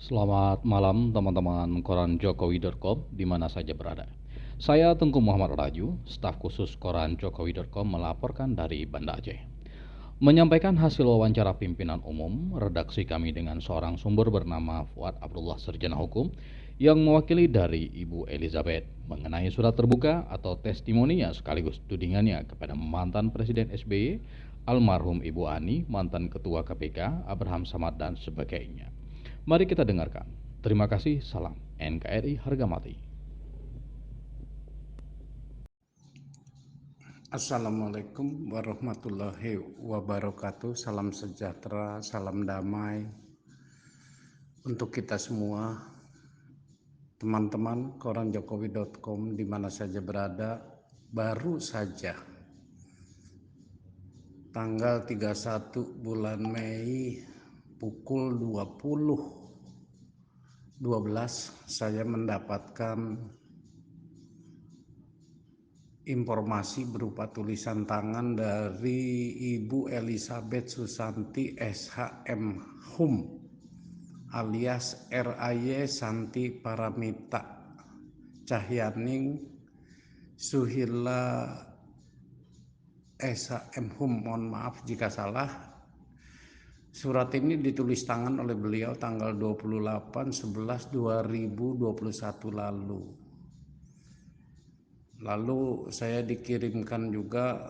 Selamat malam teman-teman koran Jokowi.com di mana saja berada. Saya Tengku Muhammad Raju, staf khusus koran Jokowi.com melaporkan dari Banda Aceh. Menyampaikan hasil wawancara pimpinan umum, redaksi kami dengan seorang sumber bernama Fuad Abdullah Sarjana Hukum yang mewakili dari Ibu Elizabeth mengenai surat terbuka atau testimoninya sekaligus tudingannya kepada mantan Presiden SBY, almarhum Ibu Ani, mantan Ketua KPK, Abraham Samad dan sebagainya. Mari kita dengarkan. Terima kasih, salam NKRI harga mati. Assalamualaikum warahmatullahi wabarakatuh. Salam sejahtera, salam damai untuk kita semua. Teman-teman koran Jokowi.com di mana saja berada, baru saja tanggal 31 bulan Mei pukul 20.12 saya mendapatkan informasi berupa tulisan tangan dari Ibu Elizabeth Susanti SHM Hum alias RAY Santi Paramita Cahyaning Suhila SHM Hum, mohon maaf jika salah. Surat ini ditulis tangan oleh beliau tanggal 28/11/2021 lalu. Lalu saya dikirimkan juga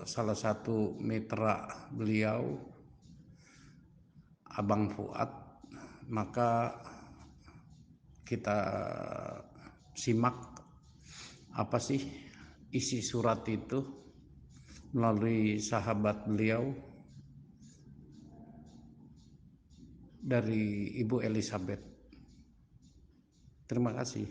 salah satu mitra beliau, Abang Fuad. Maka kita simak apa sih isi surat itu melalui sahabat beliau dari Ibu Elizabeth. Terima kasih.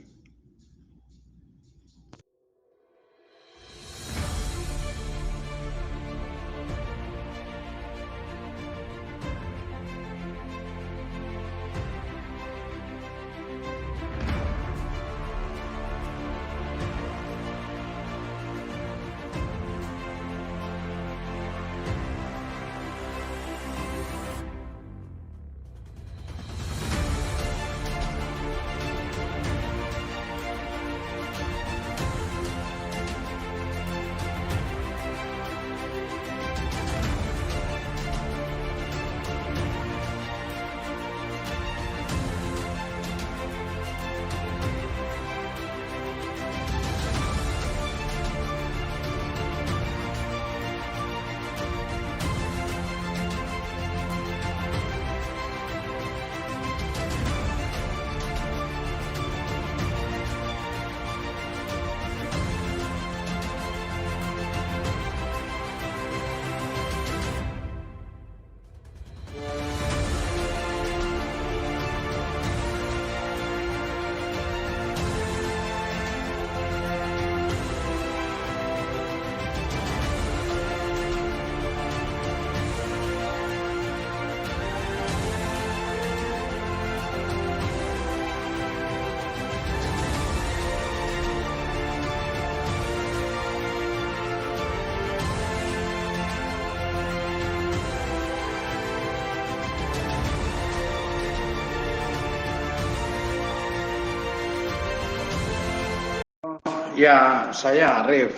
Ya, saya Arif.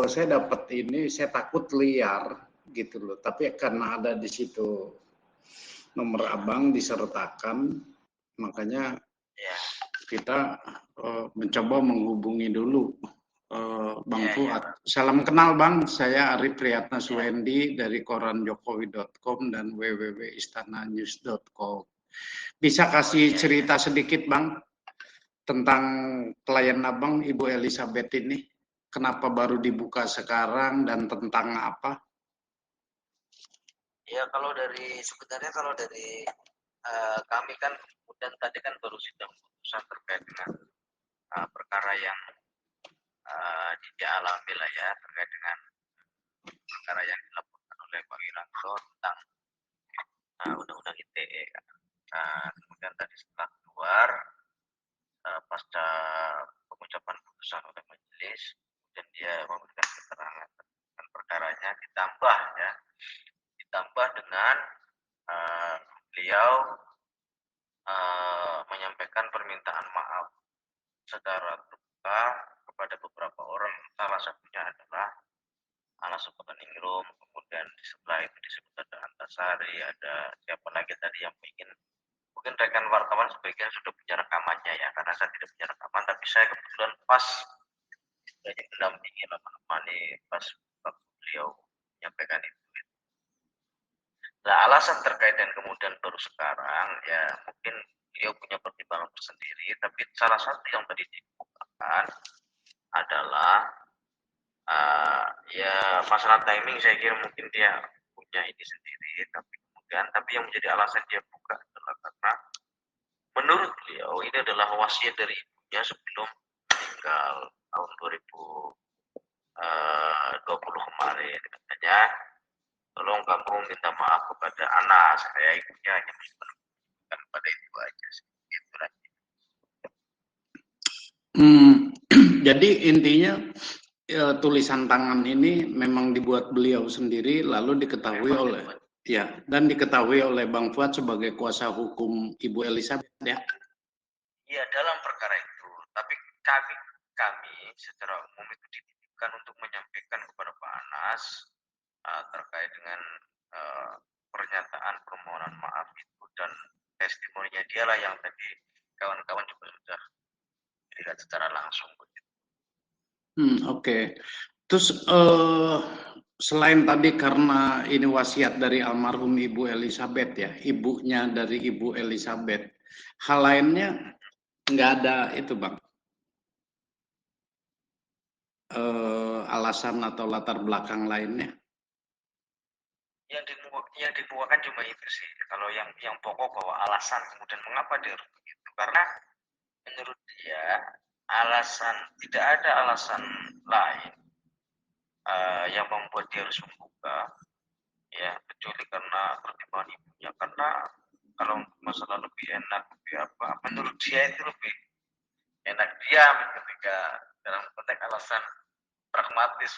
Saya dapat ini, saya takut liar gitu loh. Tapi karena ada di situ nomor abang disertakan, makanya kita mencoba menghubungi dulu Bang Fuad. Salam kenal Bang, saya Arif Priyatna Suwendi dari koran Jokowi.com dan www.istananews.com. Bisa kasih cerita sedikit Bang tentang klien abang Ibu Elizabeth ini, kenapa baru dibuka sekarang dan tentang apa? Ya sebenarnya kalau dari kami kan kemudian tadi kan baru sidang putusan terkait dengan perkara yang dialami lah ya, terkait dengan perkara yang dilaporkan oleh Pak Wiranto tentang Undang-Undang ITE. Kemudian tadi setelah keluar pasca pengucapan putusan oleh majelis, dan dia memberikan keterangan tentang perkaranya ditambah dengan beliau menyampaikan permintaan maaf secara terbuka kepada beberapa orang. Salah satunya adalah Anas Subaningrum, kemudian di sebelah itu disebut ada Antasari, ada siapa lagi tadi yang ingin, mungkin rekan wartawan sebagian sudah punya rekamannya ya, karena saya tidak punya rekaman, tapi saya kebetulan pas banyak mendampingi menemani pas beliau menyampaikan itu. Nah, alasan terkait dan kemudian baru sekarang ya mungkin beliau punya pertimbangan tersendiri, tapi salah satu yang tadi dikemukakan adalah ya masalah timing. Saya kira mungkin dia punya ini sendiri, tapi yang menjadi alasan dia buka adalah karena menurut beliau ini adalah wasiat dari ibunya sebelum meninggal tahun 2020 kemarin. Katanya, tolong kamu minta maaf kepada anak saya, ibunya hanya menunjukkan pada ibu aja. Gitu lagi. Jadi intinya tulisan tangan ini memang dibuat beliau sendiri, lalu diketahui oleh dan diketahui oleh Bang Fuad sebagai kuasa hukum Ibu Elizabeth ya. Iya, dalam perkara itu. Tapi kami secara umum itu dititipkan untuk menyampaikan kepada Pak Anas terkait dengan pernyataan permohonan maaf itu, dan testimoninya dialah yang tadi kawan-kawan juga sudah dilihat secara langsung begitu. Oke. Terus selain tadi karena ini wasiat dari almarhum Ibu Elizabeth ya, ibunya dari Ibu Elizabeth, hal lainnya nggak ada itu Bang? Alasan atau latar belakang lainnya? Yang dibuahkan cuma itu sih. Kalau yang pokok bahwa alasan kemudian mengapa dia harus begitu, karena menurut dia tidak ada alasan lain yang membuat dia harus membuka ya, kecuali karena pertimbangan ibunya. Karena kalau masalah lebih enak lebih apa, menurut dia itu lebih enak diam ketika dalam konteks alasan pragmatis.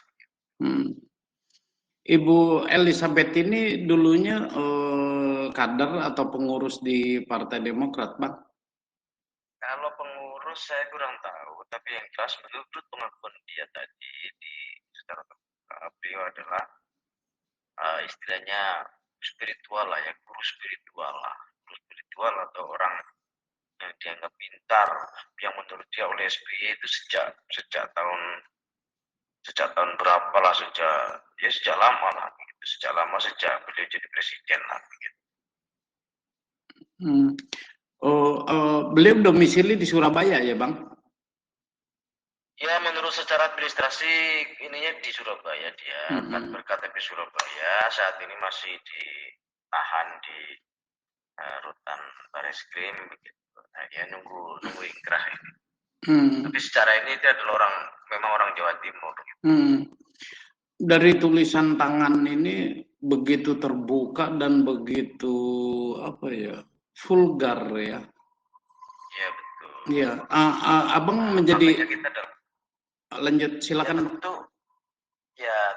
Ibu Elizabeth ini dulunya kader atau pengurus di Partai Demokrat, Bang? Kalau pengurus saya kurang tahu, tapi yang jelas menurut pengakuan dia tadi di secara terbuka, beliau adalah istilahnya spiritual lah ya, guru spiritual atau orang yang dianggap pintar, yang menurut dia oleh SBY itu sejak tahun berapa lah, sejak lama lah gitu, sejak beliau jadi presiden lah gitu. Beliau domisili di Surabaya ya Bang? Ya, menurut secara administrasi ininya di Surabaya dia, kan berKTP Surabaya, saat ini masih ditahan di rutan Bareskrim begitu. Nah, dia nunggu ingkrah ini. Tapi secara ini dia adalah memang orang Jawa Timur. Gitu. Dari tulisan tangan ini begitu terbuka dan begitu vulgar ya. Iya betul. Iya, Abang menjadi lanjut silakan.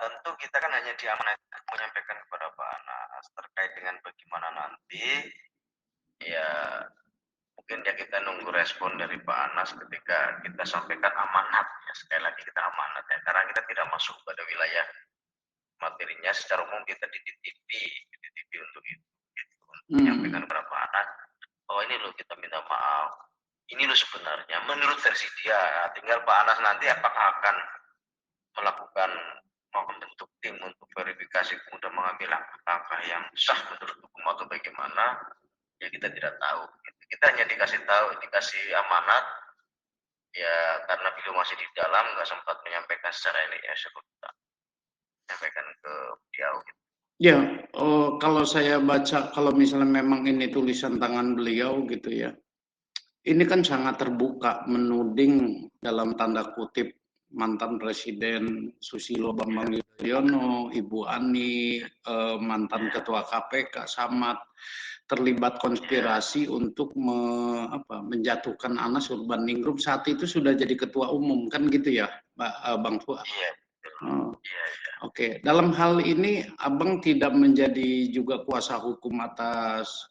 Tentu kita kan hanya diamanatkan menyampaikan kepada Pak Anas terkait dengan bagaimana nanti ya, mungkin ya kita nunggu respon dari Pak Anas ketika kita sampaikan amanat ya, sekali lagi kita amanat ya, karena kita tidak masuk pada wilayah materinya. Secara umum kita dititipi untuk itu gitu, menyampaikan kepada Pak Anas bahwa ini loh kita minta maaf, ini loh sebenarnya menurut versi dia. Tinggal Pak Anas nanti apakah akan melakukan membentuk tim untuk verifikasi kemudian mengambil langkah yang sah menurut hukum atau bagaimana ya, kita tidak tahu. Kita hanya dikasih amanat ya, karena beliau masih di dalam nggak sempat menyampaikan secara ini ya, kita menyampaikan ke beliau gitu. Ya, kalau saya baca, kalau misalnya memang ini tulisan tangan beliau gitu ya, ini kan sangat terbuka menuding dalam tanda kutip mantan Presiden Susilo Bambang Yudhoyono, Ibu Ani, mantan Ketua KPK Samad, terlibat konspirasi untuk menjatuhkan Anas Urbaningrum. Saat itu sudah jadi Ketua Umum kan gitu ya, Bang Fuad? Iya, Oh, Iya, iya. oke. Dalam hal ini Abang tidak menjadi juga kuasa hukum atas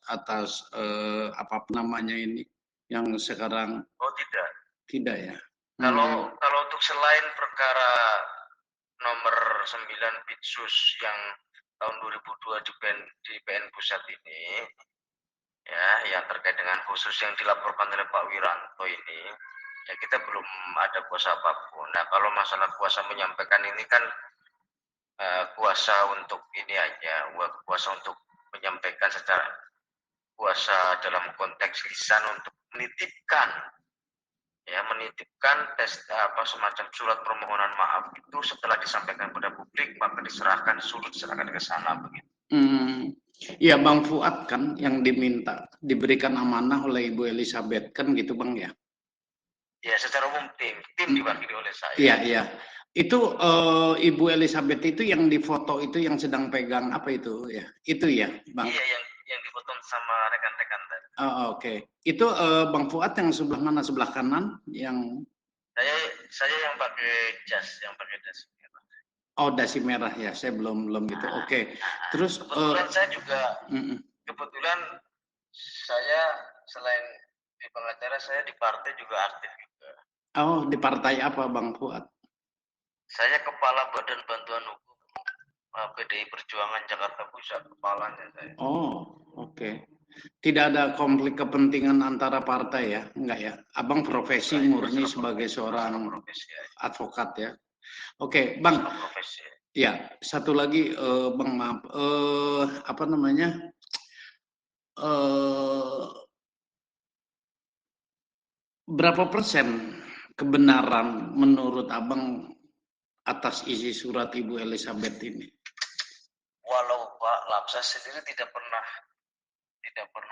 apa namanya ini yang sekarang Oh tidak. tidak ya? Kalau kalau untuk selain perkara nomor 9 Pitsus yang tahun 2002 di PN Pusat ini, ya, yang terkait dengan khusus yang dilaporkan oleh Pak Wiranto ini, ya kita belum ada kuasa apapun. Nah, kalau masalah kuasa menyampaikan ini kan kuasa untuk ini aja, kuasa untuk menyampaikan secara kuasa dalam konteks lisan untuk menitipkan semacam surat permohonan maaf itu setelah disampaikan pada publik maka diserahkan ke sana begitu. Ya Bang Fuad kan yang diberikan amanah oleh Ibu Elizabeth kan gitu Bang ya? Ya secara umum tim diwakili oleh saya. Iya iya. Itu Ibu Elizabeth itu yang difoto itu yang sedang pegang apa itu ya? Itu ya Bang? Iya yang difoto sama rekan-rekan tadi. Oh, oke. Itu Bang Fuad yang sebelah mana? Sebelah kanan yang saya yang pakai yang pakai jas. Oh, dasi merah ya. Saya belum itu. Oke. Terus kebetulan saya juga kebetulan saya selain di pengacara saya di partai juga aktif juga. Oh, di partai apa Bang Fuad? Saya kepala Badan Bantuan Hukum PDI Perjuangan Jakarta Pusat, kepalanya saya. Oh, oke. Tidak ada konflik kepentingan antara partai ya? Enggak ya? Abang profesi murni sebagai seorang advokat ya? Oke, Bang. Ya, satu lagi Bang, maaf. Apa namanya? Berapa persen kebenaran menurut Abang atas isi surat Ibu Elizabeth ini? Walau Pak Lapsa sendiri tidak pernah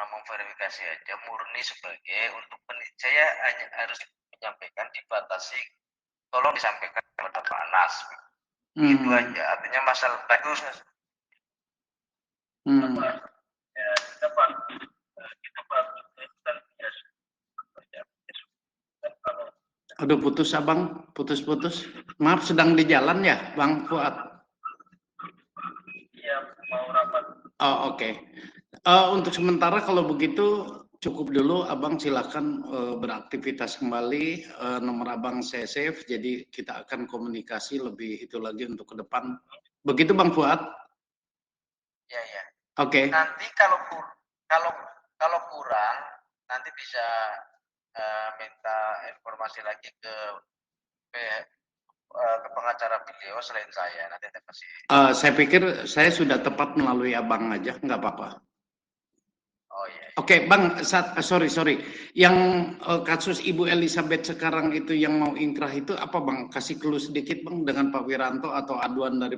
memverifikasi aja, murni sebagai untuk saya hanya harus menyampaikan dibatasi, tolong disampaikan kepada Pak Anas. Itu aja, artinya masalah itu Aduh putus Abang, putus-putus. Maaf sedang di jalan ya Bang Fuad? Iya, mau rapat. Oh oke. Untuk sementara kalau begitu cukup dulu Abang silakan beraktivitas kembali. Nomor Abang saya save, jadi kita akan komunikasi lebih itu lagi untuk ke depan. Begitu Bang Fuad? Ya ya. Oke. Nanti kalau kurang nanti bisa minta informasi lagi ke pengacara beliau selain saya. Nanti saya kasih. Saya pikir saya sudah tepat melalui Abang aja, nggak apa-apa. Oh iya. Oke, Bang, sorry. Yang kasus Ibu Elizabeth sekarang itu yang mau ingkrah itu apa Bang? Kasih clue sedikit Bang dengan Pak Wiranto atau aduan dari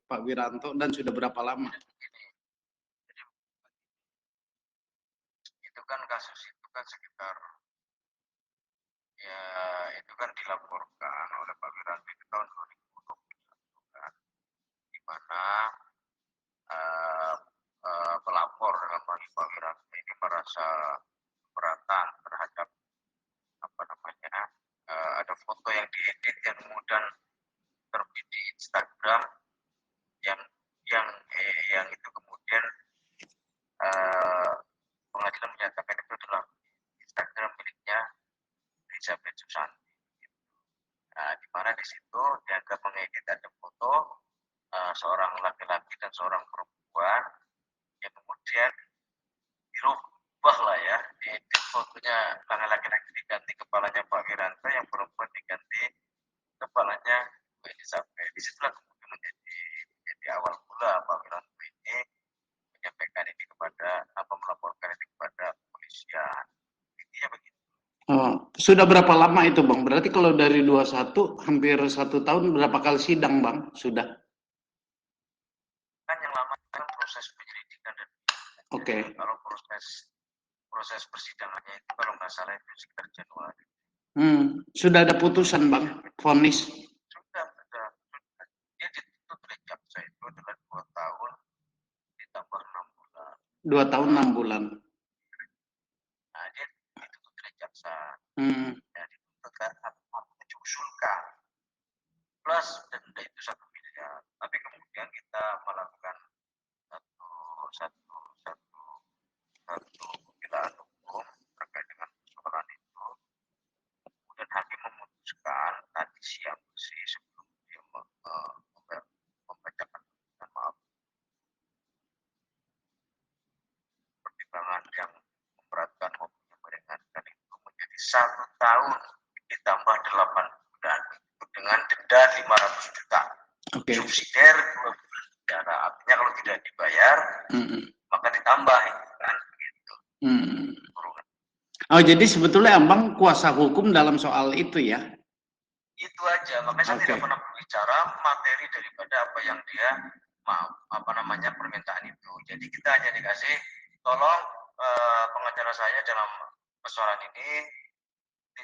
Pak Wiranto dan sudah berapa lama? Itu kan kasus itu kan sekitar ya itu kan dilaporkan oleh Pak Wiranto di tahun 2021 kan, di mana pelapor dalam hal Pak Wiranto ini merasa keberatan terhadap apa namanya ada foto yang diedit yang kemudian terbit di Instagram yang yang itu kemudian pengadilan menyatakan itu adalah Instagram miliknya Elizabeth Susanti. Nah, di mana di situ dianggap mengedit ada foto seorang laki-laki dan seorang perempuan yang kemudian dirubah lah ya, diedit fotonya laki-laki diganti kepalanya Pak Wiranto, yang perempuan diganti kepalanya Bu Elizabeth. Disitulah kemudian menjadi awal mula Pak Wiranto ini menyampaikan ini melaporkan ini kepada kepolisian. Intinya begitu. Sudah berapa lama itu Bang? Berarti kalau dari 21 hampir 1 tahun berapa kali sidang Bang? Sudah? Kan yang lama kan proses penyelidikan dan Oke. Kalau proses persidangannya itu kalau nggak salah itu sekitar Januari. Sudah ada putusan Bang, vonis? Sudah. Dia dituntut oleh jaksa itu adalah 2 tahun ditambah 6 bulan. 2 tahun 6 bulan. Nah, dia dituntut oleh jaksa. Ya, dituntut kan diusulkan. Plus denda itu 1 satu pembelaan hukum terkait dengan persoalan itu. Kemudian hakim memutuskan tadi siang sih sebelum dia membacakan maaf pertimbangan yang memberatkan maupun yang meringankan itu menjadi 1 tahun ditambah 8 bulan dengan denda 500 juta. Subsidiar 2 bulan penjara. Artinya kalau tidak dibayar maka ditambah kan gitu. Oh, jadi sebetulnya Abang kuasa hukum dalam soal itu ya? Itu aja, makanya saya tidak pernah berbicara materi daripada apa yang dia permintaan itu. Jadi kita hanya dikasih tolong pengacara saya dalam persoalan ini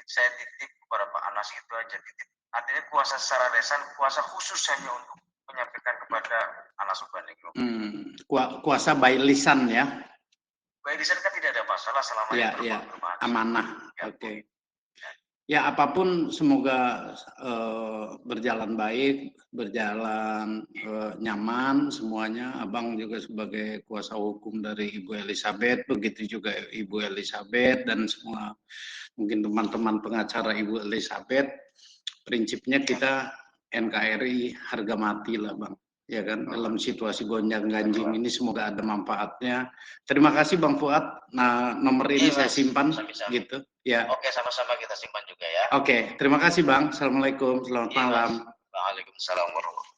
saya titip kepada Pak Anas itu aja, titip. Artinya kuasa secara lesan, kuasa khusus hanya untuk menyampaikan kepada Anas Urbanding. Kuasa by lisan ya? By lisan kan tidak ada masalah selama ya, amanah. Oke. Ya, apapun semoga berjalan baik, berjalan nyaman semuanya. Abang juga sebagai kuasa hukum dari Ibu Elizabeth, begitu juga Ibu Elizabeth dan semua mungkin teman-teman pengacara Ibu Elizabeth. Prinsipnya kita NKRI harga mati lah Bang. Ya kan, dalam situasi gonjang-ganjing ini semoga ada manfaatnya. Terima kasih Bang Fuad. Nah, nomor ini saya simpan gitu. Ya. Oke, sama-sama kita simpan juga ya. Oke, terima kasih Bang. Assalamualaikum, selamat malam. Waalaikumsalam warahmatullahi wabarakatuh.